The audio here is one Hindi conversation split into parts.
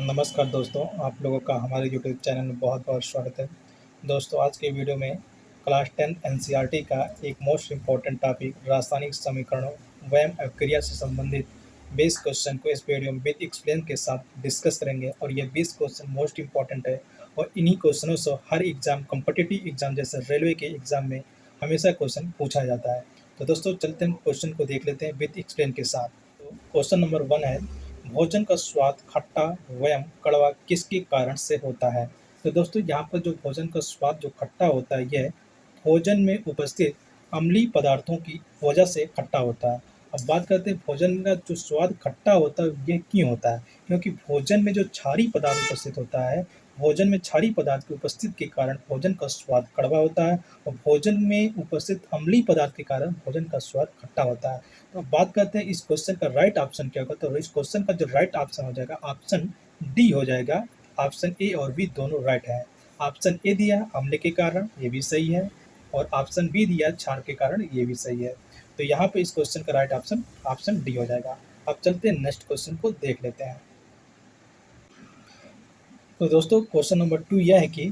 नमस्कार दोस्तों, आप लोगों का हमारे यूट्यूब चैनल में बहुत-बहुत स्वागत है। दोस्तों, आज के वीडियो में क्लास 10 एनसीईआरटी का एक मोस्ट इम्पोर्टेंट टॉपिक रासायनिक समीकरणों, व्यायाम और क्रिया से संबंधित 20 क्वेश्चन को इस वीडियो में विद एक्सप्लेन के साथ डिस्कस करेंगे और ये 20 क्वेश्चन मोस्ट इम्पोर्टेंट है और इन्हीं क्वेश्चनों से हर एग्ज़ाम कॉम्पिटिटिव एग्ज़ाम जैसे रेलवे के एग्ज़ाम में हमेशा क्वेश्चन पूछा जाता है। तो दोस्तों, चलते हैं क्वेश्चन को देख लेते हैं विद एक्सप्लेन के साथ। तो क्वेश्चन नंबर 1 है, भोजन का स्वाद खट्टा एवं कड़वा किसके कारण से होता है? तो दोस्तों, यहाँ पर जो भोजन का स्वाद जो खट्टा होता है, यह भोजन में उपस्थित अम्लीय पदार्थों की वजह से खट्टा होता है। अब बात करते हैं भोजन का जो स्वाद खट्टा होता है, यह क्यों होता है? क्योंकि भोजन में जो क्षारीय पदार्थ उपस्थित होता है, भोजन में क्षारीय पदार्थ की उपस्थिति के कारण भोजन का स्वाद कड़वा होता है और भोजन में उपस्थित अम्लीय पदार्थ के कारण भोजन का स्वाद खट्टा होता है। तो अब बात करते हैं इस क्वेश्चन का राइट ऑप्शन क्या होगा। तो इस क्वेश्चन का जो राइट ऑप्शन हो जाएगा, ऑप्शन डी हो जाएगा। ऑप्शन ए और बी दोनों राइट है। ऑप्शन ए दिया अम्ल के कारण, ये भी सही है, और ऑप्शन बी दिया क्षार के कारण, ये भी सही है। तो यहाँ पे इस क्वेश्चन का राइट ऑप्शन ऑप्शन डी हो जाएगा। अब चलते हैं नेक्स्ट क्वेश्चन को देख लेते हैं। तो दोस्तों, क्वेश्चन नंबर 2 यह है कि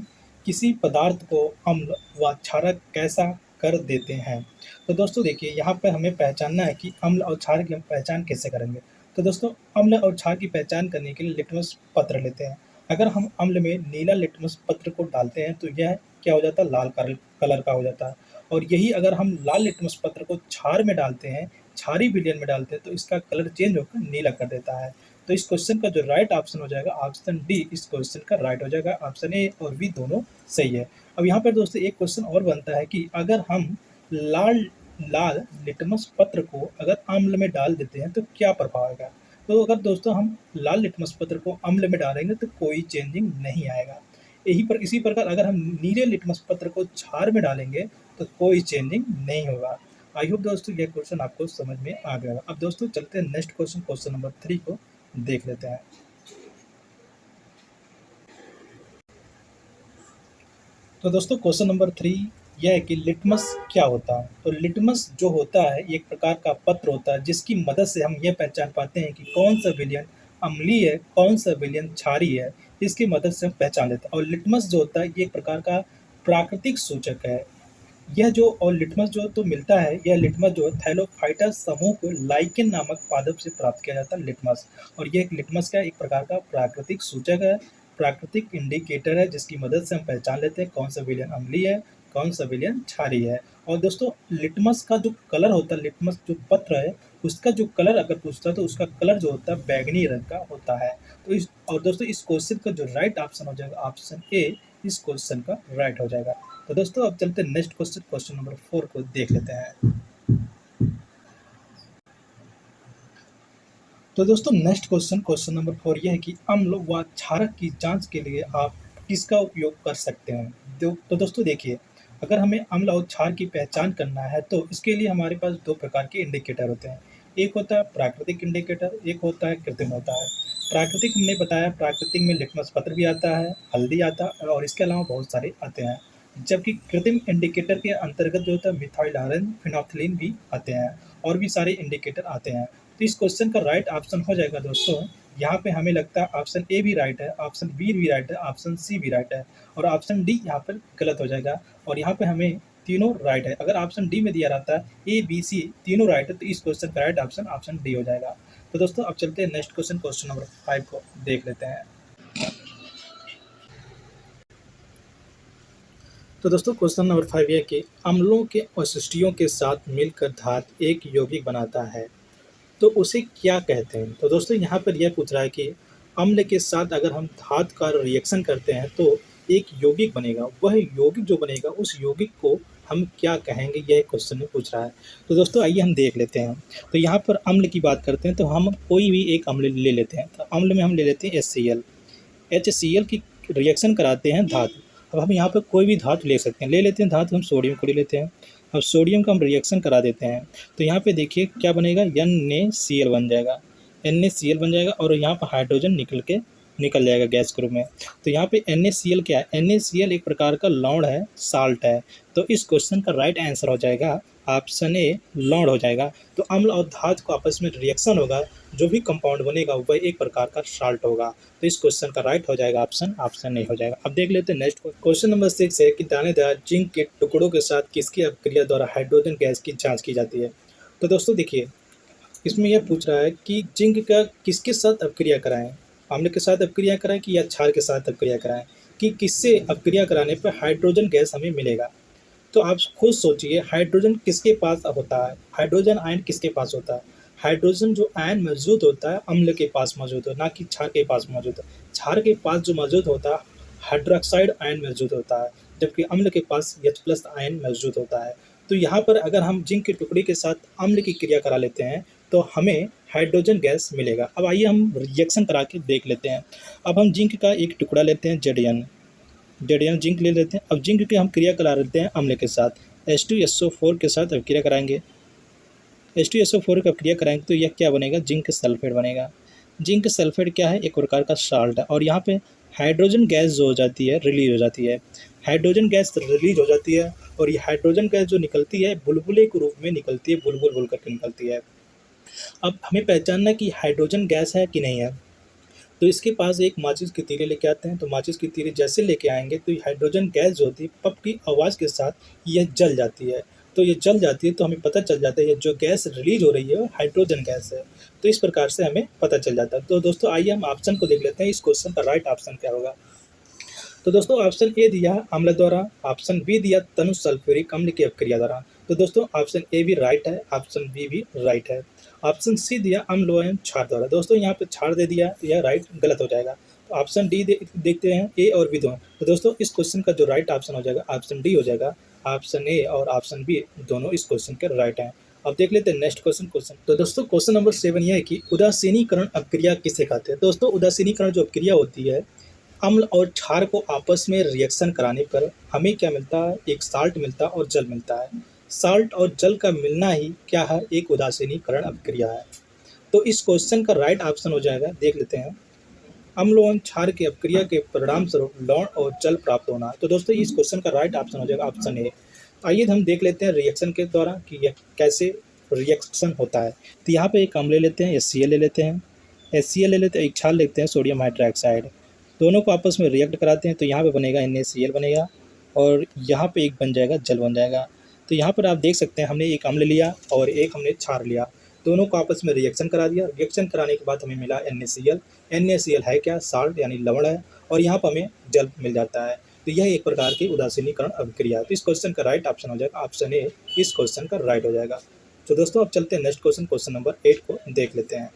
किसी पदार्थ को अम्ल व क्षारक कैसा कर देते हैं। तो दोस्तों देखिए, यहाँ पर हमें पहचानना है कि अम्ल और क्षार की हम पहचान कैसे करेंगे। तो दोस्तों, अम्ल और क्षार की पहचान करने के लिए लिटमस पत्र लेते हैं। अगर हम अम्ल में नीला लिटमस पत्र को डालते हैं तो यह क्या हो जाता है, लाल कलर का हो जाता है। और यही अगर हम लाल लिटमस पत्र को क्षार में डालते हैं, क्षारीय विलयन में डालते हैं, तो इसका कलर चेंज होकर नीला कर देता है। तो इस क्वेश्चन का जो राइट ऑप्शन हो जाएगा, ऑप्शन डी इस क्वेश्चन का राइट हो जाएगा। ऑप्शन ए और बी दोनों सही है। अब यहाँ पर दोस्तों एक क्वेश्चन और बनता है कि अगर हम लाल लाल लिटमस पत्र को अगर अम्ल में डाल देते हैं तो क्या प्रभाव आएगा। तो अगर दोस्तों हम लाल लिटमस पत्र को अम्ल में डालेंगे तो कोई चेंजिंग नहीं आएगा। इसी प्रकार अगर हम नीले लिटमस पत्र को क्षार में डालेंगे तो कोई चेंजिंग नहीं होगा। आई होप दोस्तों यह क्वेश्चन आपको समझ में आ गया। अब दोस्तों चलते हैं नेक्स्ट क्वेश्चन, क्वेश्चन नंबर 3 को देख लेते हैं। तो दोस्तों क्वेश्चन नंबर 3 यह है कि लिटमस क्या होता है। तो लिटमस जो होता है एक प्रकार का पत्र होता है जिसकी मदद से हम यह पहचान पाते हैं कि कौन सा विलयन अम्लीय है, कौन सा विलयन क्षारीय है। इसकी मदद से हम पहचान लेते हैं। और लिटमस जो होता है ये एक प्रकार का प्राकृतिक सूचक है। यह जो और लिटमस जो तो मिलता है, यह लिटमस जो है थैलोफाइटा समूह को लाइकेन नामक पादप से प्राप्त किया जाता है लिटमस। और यह लिटमस का एक प्रकार का प्राकृतिक सूचक है, प्राकृतिक इंडिकेटर है जिसकी मदद से हम पहचान लेते हैं कौन सा विलयन अम्लीय है, कौन सा विलयन क्षारीय है। और दोस्तों लिटमस का जो कलर होता है, लिटमस जो पत्र है उसका जो कलर अगर पूछता है तो उसका कलर जो होता है बैगनी रंग का होता है। तो दोस्तों इस क्वेश्चन का जो राइट ऑप्शन हो जाएगा, ऑप्शन ए इस क्वेश्चन का राइट हो जाएगा। तो दोस्तों अब चलते हैं नेक्स्ट क्वेश्चन, क्वेश्चन नंबर 4 को देख लेते हैं। तो दोस्तों नेक्स्ट क्वेश्चन, क्वेश्चन नंबर 4 यह है कि अम्ल व क्षारक की जांच के लिए आप किसका उपयोग कर सकते हैं। तो दोस्तों देखिए, अगर हमें अम्ल और क्षार की पहचान करना है तो इसके लिए हमारे पास 2 प्रकार के इंडिकेटर होते हैं। एक होता है प्राकृतिक इंडिकेटर, एक होता है कृत्रिम होता है। प्राकृतिक हमने बताया, प्राकृतिक में लिटमस पत्र भी आता है, हल्दी आता है और इसके अलावा बहुत सारे आते हैं। जबकि कृत्रिम इंडिकेटर के अंतर्गत जो होता है मिथाइल आयरन, फिनोल्फ्थालीन भी आते हैं और भी सारे इंडिकेटर आते हैं। तो इस क्वेश्चन का राइट ऑप्शन हो जाएगा दोस्तों, यहाँ पे हमें लगता है ऑप्शन ए भी राइट है, ऑप्शन बी भी राइट है, ऑप्शन सी भी राइट है और ऑप्शन डी यहाँ पर गलत हो जाएगा। और यहाँ पे हमें तीनों राइट है। अगर ऑप्शन डी में दिया रहता है ए बी सी तीनों राइट है तो इस क्वेश्चन का राइट ऑप्शन ऑप्शन डी हो जाएगा। तो दोस्तों अब चलते हैं नेक्स्ट क्वेश्चन, क्वेश्चन नंबर 5 को देख लेते हैं। तो दोस्तों क्वेश्चन नंबर 5 ये कि अम्लों के अवशिष्टियों के साथ मिलकर धातु एक यौगिक बनाता है तो उसे क्या कहते हैं। तो दोस्तों यहाँ पर यह पूछ रहा है कि अम्ल के साथ अगर हम धातु का रिएक्शन करते हैं तो एक यौगिक बनेगा, वह यौगिक जो बनेगा उस यौगिक को हम क्या कहेंगे, यह क्वेश्चन में पूछ रहा है। तो दोस्तों आइए हम देख लेते हैं। तो यहाँ पर अम्ल की बात करते हैं तो हम कोई भी एक अम्ल ले लेते हैं। तो अम्ल में हम ले लेते हैं HCl की रिएक्शन कराते हैं धातु। अब हम यहाँ पर कोई भी धातु ले सकते हैं, ले लेते हैं धातु, हम सोडियम को ले लेते हैं। अब सोडियम का हम रिएक्शन करा देते हैं तो यहाँ पे देखिए क्या बनेगा, NaCl बन जाएगा, NaCl बन जाएगा और यहाँ पर हाइड्रोजन निकल के निकल जाएगा गैस के रूप में। तो यहाँ पे NaCl क्या है, NaCl एक प्रकार का लौंड है, साल्ट है। तो इस क्वेश्चन का राइट आंसर हो जाएगा ऑप्शन ए, लौंड हो जाएगा। तो अम्ल और धातु को आपस में रिएक्शन होगा, जो भी कंपाउंड बनेगा वह एक प्रकार का साल्ट होगा। तो इस क्वेश्चन का राइट हो जाएगा ऑप्शन ए हो जाएगा। अब देख लेते हैं नेक्स्ट क्वेश्चन नंबर 6 है कि दानेदार जिंक के टुकड़ों के साथ किसकी अपक्रिया द्वारा हाइड्रोजन गैस की जाँच की जाती है। तो दोस्तों देखिए, इसमें यह पूछ रहा है कि जिंक का किसके साथ अपक्रिया कराएं, अम्ल के साथ अपक्रिया कराएं कि या क्षार के साथ अपक्रिया कराएं, कि किससे अपक्रिया कराने पर हाइड्रोजन गैस हमें मिलेगा। तो आप खुद सोचिए, हाइड्रोजन किसके पास होता है, हाइड्रोजन आयन किसके पास होता है। हाइड्रोजन जो आयन मौजूद होता है अम्ल के पास मौजूद है, ना कि क्षार के पास मौजूद है। क्षार के पास जो मौजूद होता है हाइड्रोक्साइड आयन मौजूद होता है, जबकि अम्ल के पास H+ आयन मौजूद होता है। तो यहाँ पर अगर हम जिंक के टुकड़े के साथ अम्ल की क्रिया करा लेते हैं तो हमें हाइड्रोजन गैस मिलेगा। अब आइए हम रिएक्शन करा के देख लेते हैं। अब हम जिंक का एक टुकड़ा लेते हैं, Zn जिंक ले लेते हैं। अब जिंक की हम क्रिया करा लेते हैं अम्ल के साथ, H2SO4 के साथ अब क्रिया कराएंगे। H2SO4 का क्रिया कराएंगे तो यह क्या बनेगा, जिंक सल्फेट बनेगा। जिंक सल्फेट क्या है, एक प्रकार का साल्ट है। और यहाँ पे हाइड्रोजन गैस जो हो जाती है रिलीज हो जाती है, हाइड्रोजन गैस रिलीज हो जाती है। और ये हाइड्रोजन गैस जो निकलती है बुलबुले के रूप में निकलती है, बुलबुल बोल करके निकलती है। अब हमें पहचानना है कि हाइड्रोजन गैस है कि नहीं है। तो इसके पास एक माचिस की तीली लेके आते हैं। तो माचिस की तीली जैसे लेके आएंगे तो ये हाइड्रोजन गैस जो होती है पप की आवाज़ के साथ यह जल जाती है। तो ये जल जाती है तो हमें पता चल जाता है ये जो गैस रिलीज हो रही है वो हाइड्रोजन गैस है। तो इस प्रकार से हमें पता चल जाता है। तो दोस्तों आइए हम ऑप्शन को देख लेते हैं, इस क्वेश्चन का राइट ऑप्शन क्या होगा। तो दोस्तों ऑप्शन ए दिया अम्ल द्वारा, ऑप्शन बी दिया तनु सल्फ्यूरिक अम्ल की अपक्रिया द्वारा। तो दोस्तों ऑप्शन ए भी राइट है, ऑप्शन बी भी राइट है। ऑप्शन सी दिया अम्ल एवं क्षार द्वारा। दोस्तों यहाँ पे क्षार दे दिया, यह राइट गलत हो जाएगा। तो ऑप्शन डी देखते हैं, ए और बी दोनों। तो दोस्तों इस क्वेश्चन का जो राइट ऑप्शन हो जाएगा ऑप्शन डी हो जाएगा। ऑप्शन ए और ऑप्शन बी दोनों इस क्वेश्चन के राइट हैं। अब देख लेते हैं नेक्स्ट क्वेश्चन। तो दोस्तों क्वेश्चन नंबर 7 यह है कि उदासीनीकरण अपक्रिया किसे कहते हैं। दोस्तों उदासीनीकरण जो अपक्रिया होती है, अम्ल और क्षार को आपस में रिएक्शन कराने पर हमें क्या मिलता है, एक साल्ट मिलता है और जल मिलता है। साल्ट और जल का मिलना ही क्या है, एक उदासीनीकरण अपक्रिया है। तो इस क्वेश्चन का राइट ऑप्शन हो जाएगा, देख लेते हैं, अम्ल एवं क्षार की अपक्रिया के परिणाम स्वरूप लौण और जल प्राप्त होना। तो दोस्तों इस क्वेश्चन का राइट ऑप्शन हो जाएगा ऑप्शन ए। आइए हम देख लेते हैं रिएक्शन के द्वारा कि यह कैसे रिएक्शन होता है। तो यहाँ पे एक अम्ल ले लेते हैं, HCl ले लेते हैं, HCl ले लेते हैं, एक क्षार लेते हैं सोडियम हाइड्रोक्साइड, दोनों को आपस में रिएक्ट कराते हैं। तो यहाँ पे बनेगा NaCl बनेगा और यहाँ पे एक बन जाएगा जल बन जाएगा। तो यहाँ पर आप देख सकते हैं हमने एक अम्ल लिया और एक हमने क्षार लिया, दोनों को आपस में रिएक्शन करा दिया। रिएक्शन कराने के बाद हमें मिला NaCl। NaCl है क्या, साल्ट यानी लवण है, और यहाँ पर हमें जल मिल जाता है। तो यह एक प्रकार की उदासीनीकरण अभिक्रिया है। तो इस क्वेश्चन का राइट ऑप्शन हो जाएगा ऑप्शन ए, इस क्वेश्चन का राइट हो जाएगा। तो दोस्तों अब चलते हैं नेक्स्ट क्वेश्चन नंबर 8 को देख लेते हैं।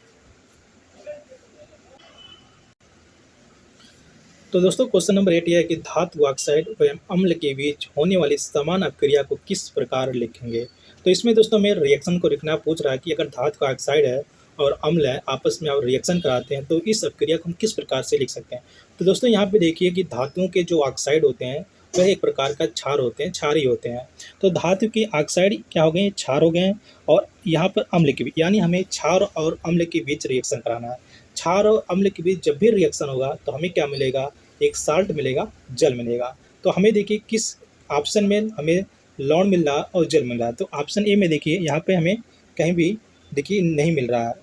तो दोस्तों क्वेश्चन नंबर 8 यह है कि धातु ऑक्साइड एवं अम्ल के बीच होने वाली समान अपक्रिया को किस प्रकार लिखेंगे। तो इसमें दोस्तों हमें रिएक्शन को लिखना पूछ रहा है कि अगर धातु का ऑक्साइड है और अम्ल है, आपस में आप रिएक्शन कराते हैं तो इस अपक्रिया को हम किस प्रकार से लिख सकते हैं। तो दोस्तों यहाँ पे देखिए कि धातुओं के जो ऑक्साइड होते हैं वह एक प्रकार का क्षार होते हैं, क्षारी होते हैं। तो धातु की ऑक्साइड क्या हो गए, क्षार हो गए हैं। और यहाँ पर अम्ल के बीच, यानी हमें क्षार और अम्ल के बीच रिएक्शन कराना है। क्षार और अम्ल के बीच जब भी रिएक्शन होगा तो हमें क्या मिलेगा, एक साल्ट मिलेगा, जल मिलेगा। तो हमें देखिए किस ऑप्शन में हमें लौण मिल रहा है और जल मिल रहा है। तो ऑप्शन ए में देखिए यहाँ पे हमें कहीं भी देखिए नहीं मिल रहा है।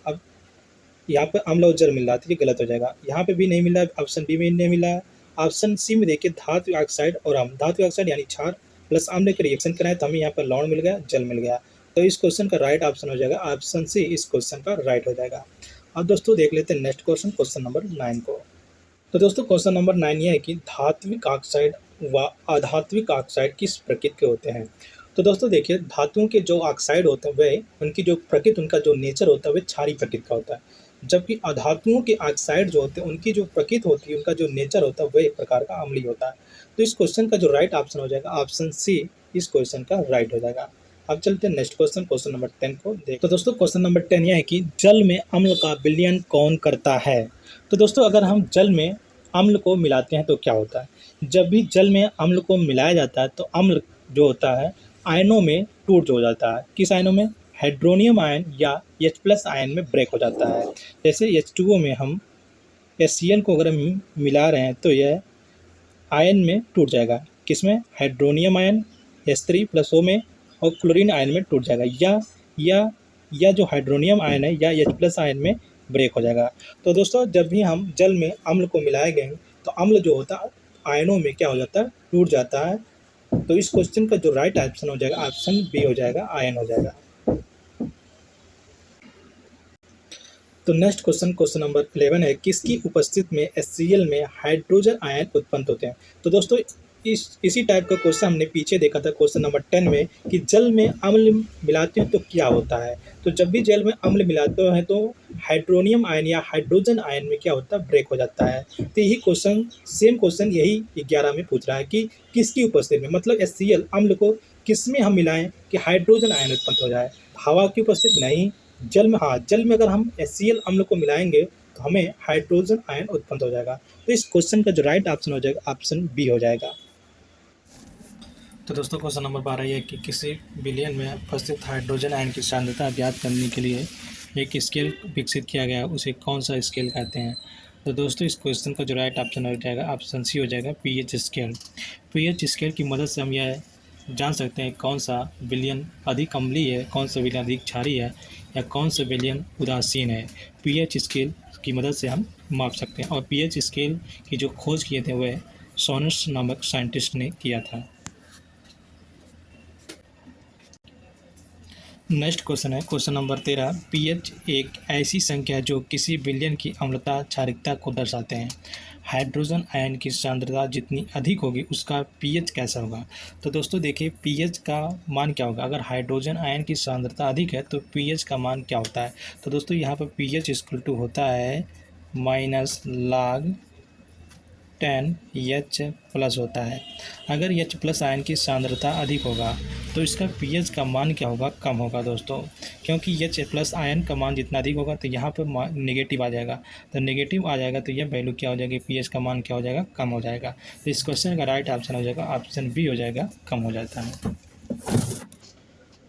अब यहाँ पर अम्ल और जल मिल रहा है तो ये गलत हो जाएगा। यहाँ पे भी नहीं मिल रहा है, ऑप्शन बी में नहीं मिल रहा है। ऑप्शन सी में देखिए धातु ऑक्साइड और अम्ल, धातु ऑक्साइड यानी क्षार प्लस अम्ल के रिएक्शन कराएं तो हमें यहाँ पर लौण मिल गया, जल मिल गया। तो इस क्वेश्चन का राइट ऑप्शन हो जाएगा ऑप्शन सी, इस क्वेश्चन का राइट हो जाएगा। अब दोस्तों देख लेते हैं नेक्स्ट क्वेश्चन नंबर 9 को। तो दोस्तों क्वेश्चन नंबर 9 ये है कि धात्विक ऑक्साइड व अधात्विक ऑक्साइड किस प्रकृति के होते हैं। तो दोस्तों देखिए धातुओं के जो ऑक्साइड होते हैं वह उनकी जो प्रकृति, उनका जो नेचर होता है वह क्षारीय प्रकृति का होता है, जबकि अधातुओं के ऑक्साइड जो होते हैं उनकी जो प्रकृति होती है, उनका जो नेचर होता है वह एक प्रकार का अम्लीय होता है। तो इस क्वेश्चन का जो राइट ऑप्शन हो जाएगा ऑप्शन सी, इस क्वेश्चन का राइट हो जाएगा। अब चलते हैं नेक्स्ट क्वेश्चन नंबर 10 को देख। तो दोस्तों क्वेश्चन नंबर 10 यह है कि जल में अम्ल का विलयन कौन करता है। तो दोस्तों अगर हम जल में अम्ल को मिलाते हैं तो क्या होता है, जब भी जल में अम्ल को मिलाया जाता है तो अम्ल जो होता है आयनों में टूट हो जाता है। किस आयनों में, हाइड्रोनियम आयन या H+ आयन में ब्रेक हो जाता है। जैसे H2O में हम HCl को अगर हम मिला रहे हैं तो यह आयन में टूट जाएगा, किसमें, हाइड्रोनियम आयन H3+O में, और क्लोरीन आयन में टूट जाएगा, या जो हाइड्रोनियम आयन है या H+ आयन में ब्रेक हो जाएगा। तो दोस्तों जब भी हम जल में अम्ल को मिलाएंगे तो अम्ल जो होता है आयनों में क्या हो जाता है, टूट जाता है। तो इस क्वेश्चन का जो राइट ऑप्शन हो जाएगा ऑप्शन बी हो जाएगा, आयन हो जाएगा। तो नेक्स्ट क्वेश्चन नंबर 11 है, किसकी उपस्थिति में HCl में हाइड्रोजन आयन उत्पन्न होते हैं। तो दोस्तों इसी टाइप का क्वेश्चन हमने पीछे देखा था क्वेश्चन नंबर 10 में कि जल में अम्ल मिलाते हैं तो क्या होता है। तो जब भी जल में अम्ल मिलाते हैं तो हाइड्रोनियम आयन या हाइड्रोजन आयन में क्या होता है, ब्रेक हो जाता है। तो यही क्वेश्चन, सेम क्वेश्चन यही 11 में पूछ रहा है कि किसकी उपस्थिति में, मतलब HCl अम्ल को किस में हम मिलाएं कि हाइड्रोजन आयन उत्पन्न हो जाए। हवा की उपस्थिति नहीं, जल में, हाँ जल में अगर हम HCl अम्ल को मिलाएंगे तो हमें हाइड्रोजन आयन उत्पन्न हो जाएगा। तो इस क्वेश्चन का जो राइट ऑप्शन हो जाएगा ऑप्शन बी हो जाएगा। तो दोस्तों क्वेश्चन नंबर 12 ये है कि किसी विलयन में उपस्थित हाइड्रोजन आयन की सांद्रता ज्ञात करने के लिए एक स्केल विकसित किया गया है, उसे कौन सा स्केल कहते हैं। तो दोस्तों इस क्वेश्चन का जो राइट ऑप्शन हो जाएगा ऑप्शन सी हो जाएगा, pH स्केल। pH स्केल की मदद से हम यह जान सकते हैं कौन सा विलयन अधिक अम्लीय है, कौन सा विलयन अधिक क्षारीय है, या कौन सा विलयन उदासीन है। pH स्केल की मदद से हम माप सकते हैं, और pH स्केल की जो खोज किए थे वह सोनस नामक साइंटिस्ट ने किया था। नेक्स्ट क्वेश्चन है क्वेश्चन नंबर 13, pH एक ऐसी संख्या है जो किसी विलयन की अम्लता क्षारीयता को दर्शाते हैं। हाइड्रोजन आयन की सांद्रता जितनी अधिक होगी उसका pH कैसा होगा। तो दोस्तों देखिए pH का मान क्या होगा, अगर हाइड्रोजन आयन की सांद्रता अधिक है तो pH का मान क्या होता है। तो दोस्तों यहाँ पर pH इक्वल टू होता है -log 10H+ होता है। अगर H+ आयन की सांद्रता अधिक होगा तो इसका pH का मान क्या होगा, कम होगा दोस्तों, क्योंकि H+ आयन का मान जितना अधिक होगा तो यहाँ पर नेगेटिव आ जाएगा। तो नेगेटिव आ जाएगा तो यह वैल्यू क्या हो जाएगी, pH का मान क्या हो जाएगा, कम हो जाएगा। तो इस क्वेश्चन का राइट ऑप्शन हो जाएगा ऑप्शन बी हो जाएगा, कम हो जाता है।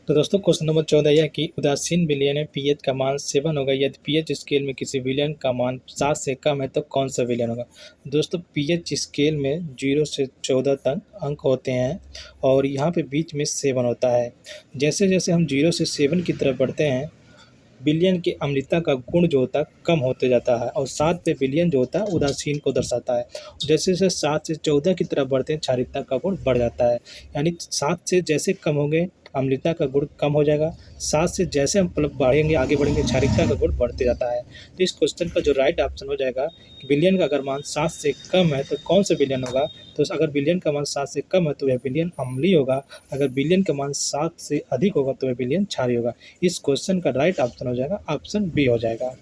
तो दोस्तों क्वेश्चन नंबर 14 यह कि उदासीन विलयन में pH का मान 7 होगा, यदि pH स्केल में किसी विलयन का मान 7 से कम है तो कौन सा विलयन होगा। दोस्तों pH स्केल में 0 से 14 तक अंक होते हैं और यहाँ पे बीच में 7 होता है। जैसे जैसे हम 0 से 7 की तरफ बढ़ते हैं विलयन की अम्लता का गुण जो होता है कम होते जाता है, और 7 पे विलयन जो होता है उदासीन को दर्शाता है। जैसे जैसे 7 से 14 की तरफ बढ़ते हैं क्षारीयता का गुण बढ़ जाता है, यानी 7 से जैसे कम होंगे अम्लता का गुण कम हो जाएगा, 7 से जैसे हम बढ़ेंगे आगे बढ़ेंगे क्षारीयता का गुण बढ़ते जाता है। तो इस क्वेश्चन का जो राइट ऑप्शन हो जाएगा कि विलयन का अगर मान 7 से कम है तो कौन सा विलयन होगा। तो अगर विलयन का मान 7 से कम है तो वह विलयन अम्लीय होगा, अगर विलयन का मान 7 से अधिक होगा तो वह विलयन क्षारीय होगा। इस क्वेश्चन का राइट ऑप्शन हो जाएगा ऑप्शन बी हो जाएगा।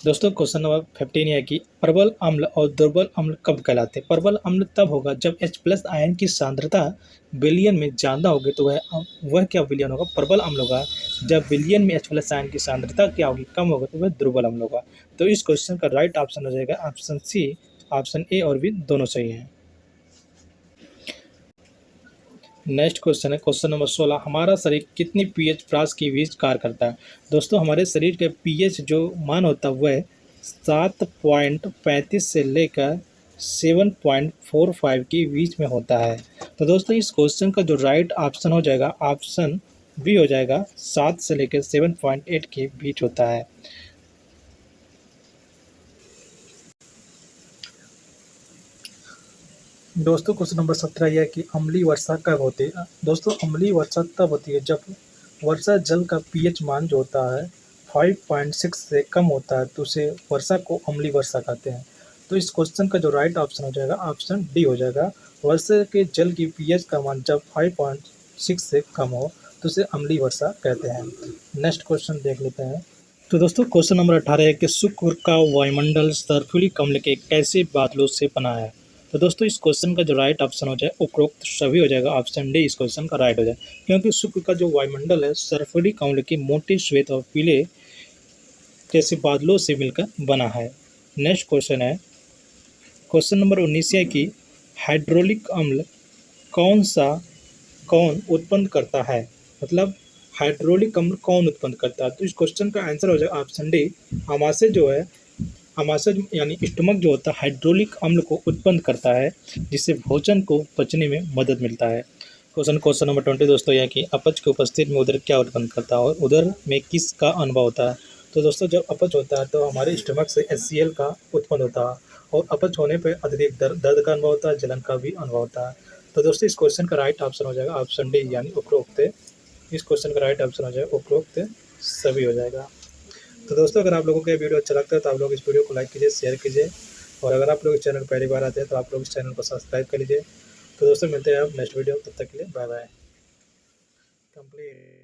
दोस्तों क्वेश्चन नंबर 15 है कि प्रबल अम्ल और दुर्बल अम्ल कब कहलाते हैं। प्रबल अम्ल तब होगा जब H+ आयन की सांद्रता विलयन में ज़्यादा होगी तो वह क्या विलयन होगा, प्रबल अम्ल होगा। जब विलयन में H+ आयन की सांद्रता क्या होगी, कम होगा तो वह दुर्बल अम्ल होगा। तो इस क्वेश्चन का राइट ऑप्शन हो जाएगा ऑप्शन सी, ऑप्शन ए और बी दोनों सही हैं। नेक्स्ट क्वेश्चन है क्वेश्चन नंबर 16, हमारा शरीर कितनी pH प्रास के बीच कार्य करता है। दोस्तों हमारे शरीर के pH जो मान होता है वह 7.35 से लेकर 7.45 के बीच में होता है। तो दोस्तों इस क्वेश्चन का जो राइट ऑप्शन हो जाएगा ऑप्शन बी हो जाएगा, 7 से लेकर 7.8 के बीच होता है। दोस्तों क्वेश्चन नंबर 17 यह है कि अम्लीय वर्षा कब होती है। दोस्तों अम्लीय वर्षा तब होती है जब वर्षा जल का pH मान जो होता है 5.6 से कम होता है तो उसे वर्षा को अम्लीय वर्षा कहते हैं। तो इस क्वेश्चन का जो राइट ऑप्शन हो जाएगा ऑप्शन डी हो जाएगा, वर्षा के जल की pH का मान जब 5.6 से कम हो तो उसे अम्लीय वर्षा कहते हैं। नेक्स्ट क्वेश्चन देख लेते हैं। तो दोस्तों क्वेश्चन नंबर 18 है कि शुक्र का वायुमंडल सल्फ्यूरिक अम्ल के कैसे बादलों से बना है। तो दोस्तों इस क्वेश्चन का जो राइट ऑप्शन हो जाए उपरोक्त सभी हो जाएगा, ऑप्शन डी इस क्वेश्चन का राइट हो जाए, क्योंकि शुक्र का जो वायुमंडल है सल्फ्यूरिक अम्ल के मोटे श्वेत और पीले जैसे बादलों से मिलकर बना है। नेक्स्ट क्वेश्चन है क्वेश्चन नंबर 19 है कि हाइड्रोलिक अम्ल कौन उत्पन्न करता है, मतलब हाइड्रोलिक अम्ल कौन उत्पन्न करता है? तो इस क्वेश्चन का आंसर हो जाएगा ऑप्शन डी, आमाशय जो है, आमाशय यानी स्टमक जो होता है हाइड्रोलिक अम्ल को उत्पन्न करता है, जिससे भोजन को पचने में मदद मिलता है। क्वेश्चन नंबर 20 दोस्तों यह कि अपच की उपस्थिति में उदर क्या उत्पन्न करता है और उदर में किसका अनुभव होता है? तो दोस्तों जब अपच होता है तो हमारे स्टमक से HCl का उत्पन्न होता है और अपच होने पर अत्यधिक दर्द का अनुभव होता है, जलन का भी अनुभव होता है। तो दोस्तों इस क्वेश्चन का राइट ऑप्शन हो जाएगा ऑप्शन डी यानी उपरोक्त। इस क्वेश्चन का राइट ऑप्शन हो जाएगा उपरोक्त सभी हो जाएगा। तो दोस्तों अगर आप लोगों को ये वीडियो अच्छा लगता है तो आप लोग इस वीडियो को लाइक कीजिए, शेयर कीजिए और अगर आप लोग इस चैनल पहली बार आते हैं तो आप लोग इस चैनल को सब्सक्राइब कर लीजिए। तो दोस्तों मिलते हैं आप नेक्स्ट वीडियो, तब तक के लिए बाय बाय। कंप्लीट।